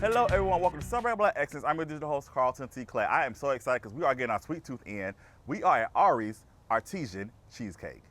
Hello, everyone. Welcome to Celebrate Black Excellence. I'm your digital host, Carlton T. Clay. I am so excited because we are getting our sweet tooth in. We are at Arie's Artisan Cheesecake.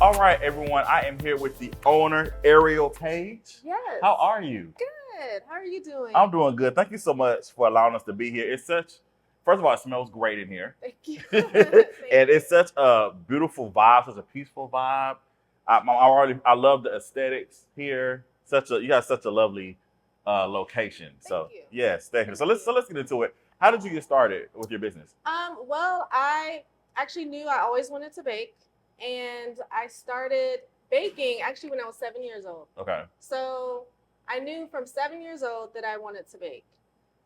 All right, everyone. I am here with the owner, Arie Page. Yes. How are you? Good. How are you doing? I'm doing good. Thank you so much for allowing us to be here. First of all, it smells great in here. Thank you. And it's such a beautiful vibe, such a peaceful vibe. I love the aesthetics here. You got such a lovely location. Thank you. Yes, thank you. So let's get into it. How did you get started with your business? Well, I actually knew I always wanted to bake, and I started baking actually when I was 7 years old. Okay. So I knew from 7 years old that I wanted to bake.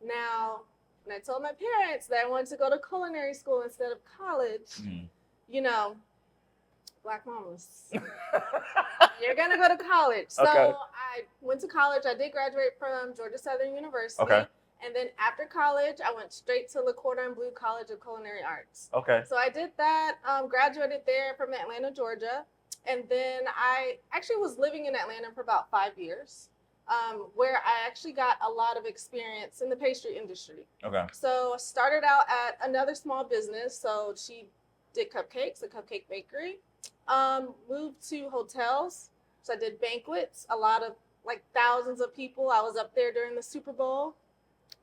Now, when I told my parents that I wanted to go to culinary school instead of college, you know, Black mamas, you're gonna go to college. So Okay. I went to college. I did graduate from Georgia Southern University. Okay. And then after college, I went straight to La Cordon Bleu College of Culinary Arts. Okay. So I did that, graduated there from Atlanta, Georgia. And then I actually was living in Atlanta for about 5 years, where I actually got a lot of experience in the pastry industry. Okay. So I started out at another small business. So she did cupcakes, a cupcake bakery. Moved to hotels. So I did banquets, a lot of like thousands of people. I was up there during the Super Bowl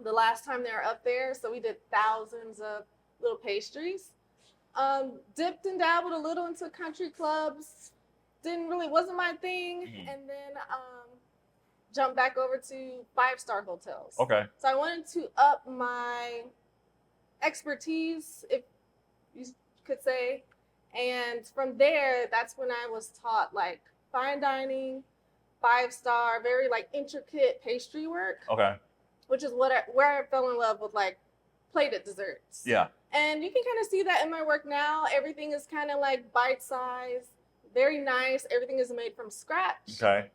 the last time they were up there. So we did thousands of little pastries. Dipped and dabbled a little into country clubs. Wasn't my thing. And then jumped back over to 5-star hotels. Okay. So I wanted to up my expertise, if you could say. And from there, that's when I was taught like fine dining, 5-star, very like intricate pastry work. Okay. Which is where I fell in love with like plated desserts. Yeah. And you can kind of see that in my work now. Everything is kind of like bite-sized, very nice. Everything is made from scratch. Okay.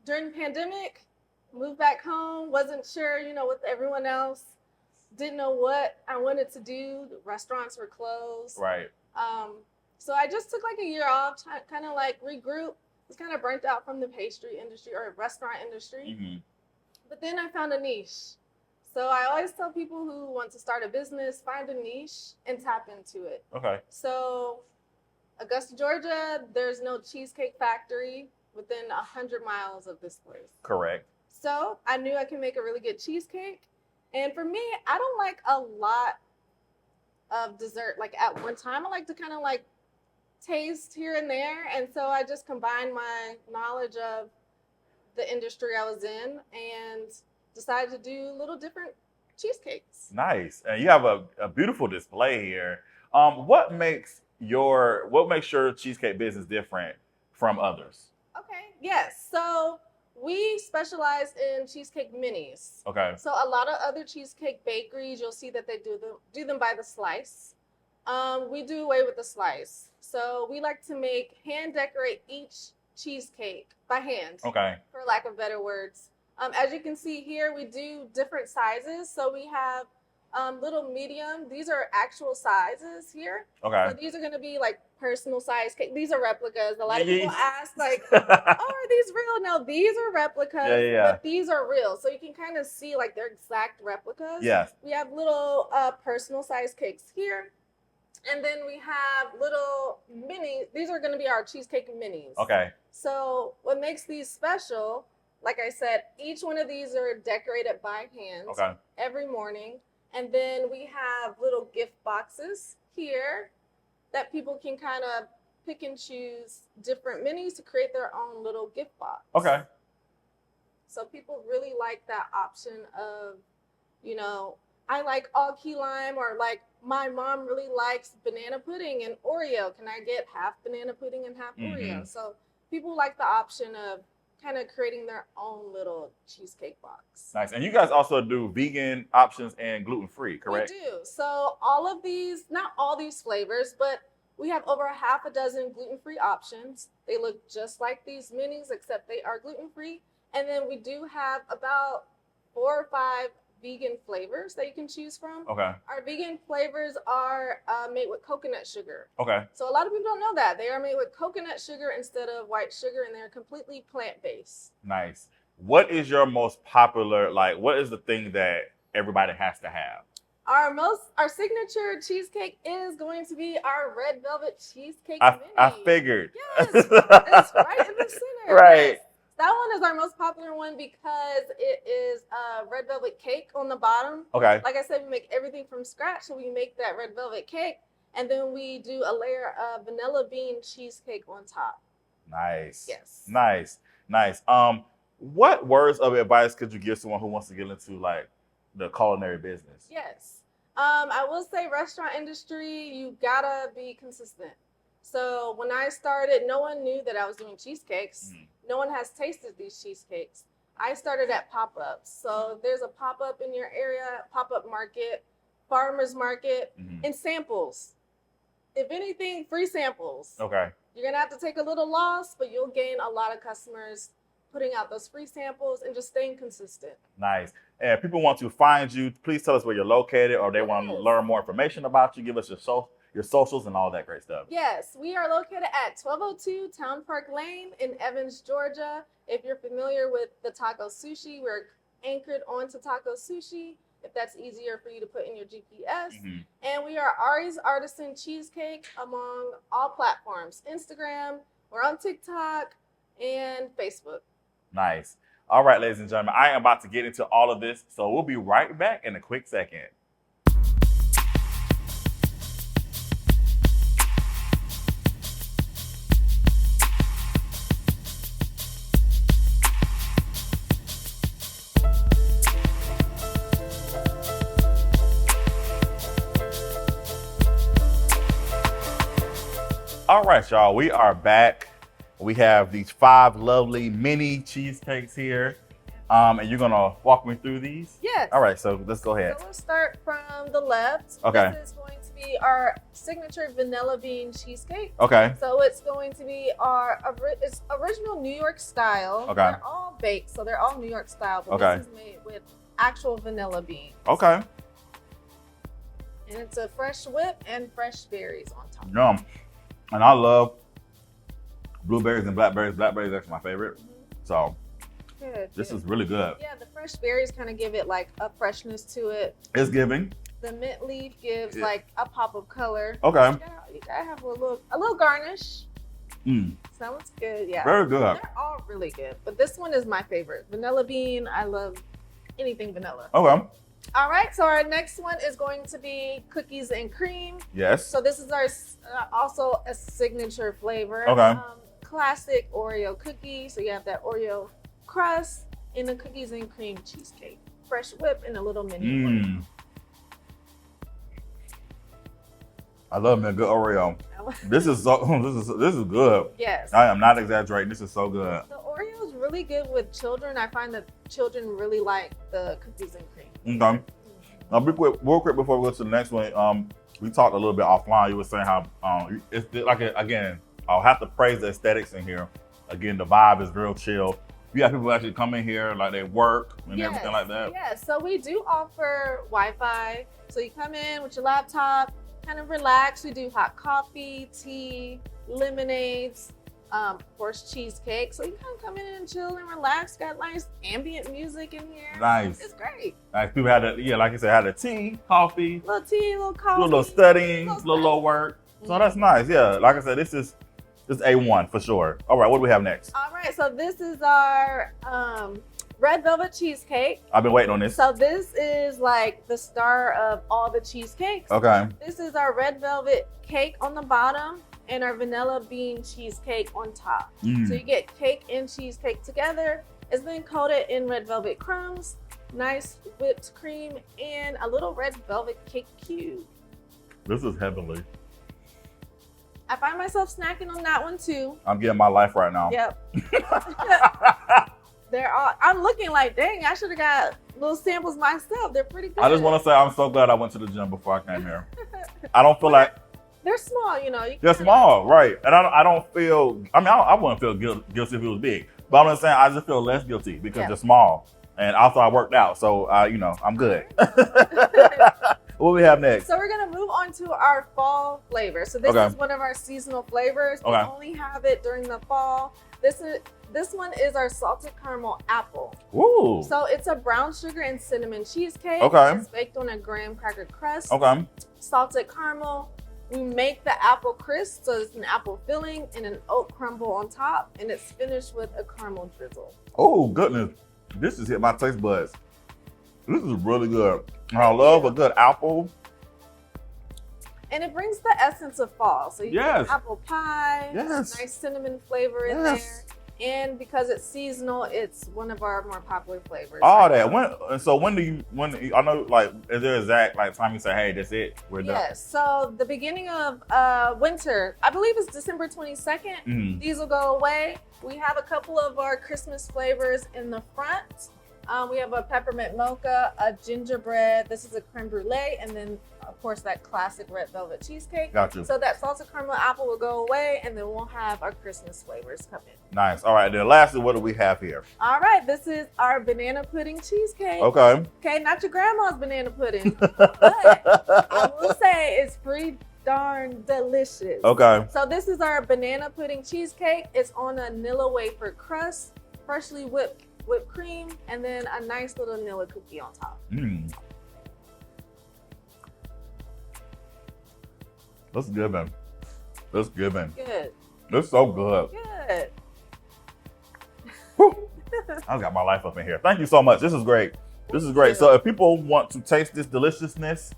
During the pandemic, moved back home, wasn't sure, with everyone else. Didn't know what I wanted to do. The restaurants were closed. Right. So I just took like a year off, kind of like regroup. Was kind of burnt out from the pastry industry or restaurant industry. Mm-hmm. But then I found a niche. So I always tell people who want to start a business, find a niche and tap into it. Okay. So Augusta, Georgia, there's no cheesecake factory within 100 miles of this place. Correct. So I knew I could make a really good cheesecake. And for me, I don't like a lot of dessert like at one time. I like to kind of like taste here and there. And so I just combined my knowledge of the industry I was in and decided to do little different cheesecakes. Nice. And you have a beautiful display here. What makes your cheesecake business different from others? Okay. Yes. So we specialize in cheesecake minis. Okay. So a lot of other cheesecake bakeries, you'll see that they do them by the slice. We do away with the slice. So we like to hand decorate each cheesecake by hand. Okay. For lack of better words. As you can see here, we do different sizes. So we have little medium. These are actual sizes here. Okay. So these are going to be like personal size cake. These are replicas. A lot of people ask like, oh, are these real? No, these are replicas. Yeah. But these are real. So you can kind of see like they're exact replicas. Yes. We have little personal size cakes here. And then we have little mini. These are going to be our cheesecake minis. Okay. So what makes these special, like I said, each one of these are decorated by hand. Okay. Every morning. And then we have little gift boxes here that people can kind of pick and choose different minis to create their own little gift box. Okay. So people really like that option of, I like all key lime, or like my mom really likes banana pudding and Oreo. Can I get half banana pudding and half Oreo? So people like the option of kind of creating their own little cheesecake box. Nice. And you guys also do vegan options and gluten-free, correct? We do. So all of these, not all these flavors, but we have over half a dozen gluten-free options. They look just like these minis, except they are gluten-free. And then we do have about 4 or 5 vegan flavors that you can choose from. Okay. Our vegan flavors are made with coconut sugar. Okay. So a lot of people don't know that. They are made with coconut sugar instead of white sugar, and they're completely plant-based. Nice. What is your most popular, like, what is the thing that everybody has to have? Our signature cheesecake is going to be our red velvet cheesecake I mini. figured. Yes, it's right in the center. Right. Yes. That one is our most popular one because it is a red velvet cake on the bottom. Okay. Like I said, we make everything from scratch. So we make that red velvet cake, and then we do a layer of vanilla bean cheesecake on top. Nice. Yes. Nice. Nice. What words of advice could you give someone who wants to get into like the culinary business? Yes. I will say restaurant industry, you gotta be consistent. So when I started, no one knew that I was doing cheesecakes. No one has tasted these cheesecakes. I started at pop-ups. So there's a pop-up in your area, pop-up market, farmer's market, and samples. If anything, free samples. Okay. You're gonna have to take a little loss, but you'll gain a lot of customers putting out those free samples and just staying consistent. Nice. And if people want to find you, please tell us where you're located, or they want to learn more information about you. Give us your socials and all that great stuff. Yes, we are located at 1202 Town Park Lane in Evans, Georgia. If you're familiar with the Taco Sushi, we're anchored onto Taco Sushi, if that's easier for you to put in your GPS. And we are Arie's Artisan Cheesecake among all platforms. Instagram, we're on TikTok, and Facebook. Nice. All right, ladies and gentlemen, I am about to get into all of this, so we'll be right back in a quick second. All right, y'all, we are back. We have these 5 lovely mini cheesecakes here. And you're gonna walk me through these? Yes. All right, so let's go ahead. So we'll start from the left. Okay. This is going to be our signature vanilla bean cheesecake. Okay. So it's going to be it's original New York style. Okay. They're all baked, so they're all New York style, but Okay. this is made with actual vanilla beans. Okay. And it's a fresh whip and fresh berries on top. Yum. And I love blueberries and blackberries. Blackberries are actually my favorite. So Good. this good. is really good. Yeah, the fresh berries kind of give it like a freshness to it. It's giving. The mint leaf gives like a pop of color. Okay. You gotta have a little garnish. Sounds good. Yeah. Very good. They're all really good, but this one is my favorite. Vanilla bean. I love anything vanilla. Okay. All right. So our next one is going to be cookies and cream. Yes. So this is our also a signature flavor. Okay. Classic Oreo cookie. So you have that Oreo crust in the cookies and cream cheesecake. Fresh whip in a little mini one. I love me a good Oreo. This is good. Yes. I am not exaggerating. This is so good. The Oreo is really good with children. I find that children really like the cookies and cream. Okay. Now, real quick before we go to the next one, we talked a little bit offline. You were saying how it's like again, I'll have to praise the aesthetics in here. Again, the vibe is real chill. You have people actually come in here like they work and everything like that. Yes. So we do offer Wi-Fi. So you come in with your laptop, kind of relax. We do hot coffee, tea, lemonades, of course, cheesecake. So you kind of come in and chill and relax. Got nice ambient music in here. Nice. It's great. Nice. People had like you said, had a tea, coffee, Little tea, little coffee. do a little studying, little work. So that's nice. Yeah. Like I said, this is A1 for sure. All right. What do we have next? All right. So this is our red velvet cheesecake. I've been waiting on this. So this is like the star of all the cheesecakes. Okay. This is our red velvet cake on the bottom and our vanilla bean cheesecake on top. So you get cake and cheesecake together. It's been coated in red velvet crumbs, nice whipped cream, and a little red velvet cake cube. This is heavenly. I find myself snacking on that one too. I'm getting my life right now. Yep. They're all. I'm looking like, dang, I should have got little samples myself. They're pretty good. I just want to say I'm so glad I went to the gym before I came here. I don't feel like they're small, you know. they're small, right? And I don't feel. I mean, I wouldn't feel guilty if it was big, but I'm just saying I just feel less guilty because they're small, and also I worked out, so you know, I'm good. What we have next? So we're gonna move on to our fall flavor. So this is one of our seasonal flavors. We only have it during the fall. This one is our salted caramel apple. Ooh. So it's a brown sugar and cinnamon cheesecake. It's baked on a graham cracker crust. Salted caramel. We make the apple crisp, so it's an apple filling and an oat crumble on top, and it's finished with a caramel drizzle. Oh goodness, this has hit my taste buds. This is really good. I love a good apple. And it brings the essence of fall. So you get apple pie, nice cinnamon flavor in there. And because it's seasonal, it's one of our more popular flavors. All that. When I know, like, is there exact like time you say, hey, that's it, we're done? Yes. So the beginning of winter, I believe it's December 22nd. These will go away. We have a couple of our Christmas flavors in the front. We have a peppermint mocha, a gingerbread. This is a creme brulee, and then of course that classic red velvet cheesecake. Gotcha. So that salted caramel apple will go away, and then we'll have our Christmas flavors come in. Nice. All right. Then lastly, what do we have here? All right. This is our banana pudding cheesecake. Okay. Okay. Not your grandma's banana pudding, but I will say it's pretty darn delicious. Okay. So this is our banana pudding cheesecake. It's on a Nilla wafer crust, freshly whipped cream, and then a nice little Nilla cookie on top. That's good, man. That's good, man. Good. That's so good. Good. Whew. I got my life up in here. Thank you so much. This is great. This is great. So if people want to taste this deliciousness,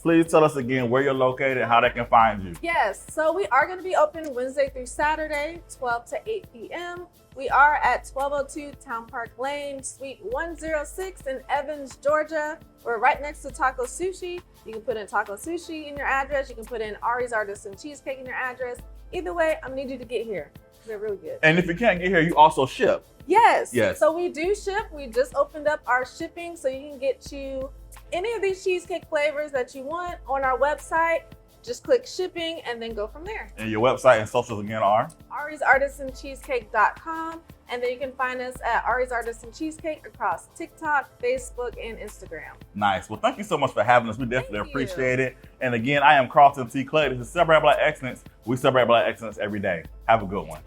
please tell us again where you're located and how they can find you. Yes. So we are going to be open Wednesday through Saturday, 12 to 8 p.m. We are at 1202 Town Park Lane, Suite 106 in Evans, Georgia. We're right next to Taco Sushi. You can put in Taco Sushi in your address. You can put in Arie's Artisan Cheesecake in your address. Either way, I need you to get here. They're really good. And if you can't get here, you also ship. Yes. So we do ship. We just opened up our shipping, so you can get you any of these cheesecake flavors that you want on our website. Just click shipping and then go from there. And your website and socials again are? ariesartisancheesecake.com. And then you can find us at Arie's Artisan Cheesecake across TikTok, Facebook, and Instagram. Nice. Well, thank you so much for having us. We definitely appreciate it. And again, I am Carlton T. Clay. This is Celebrate Black Excellence. We celebrate Black Excellence every day. Have a good one.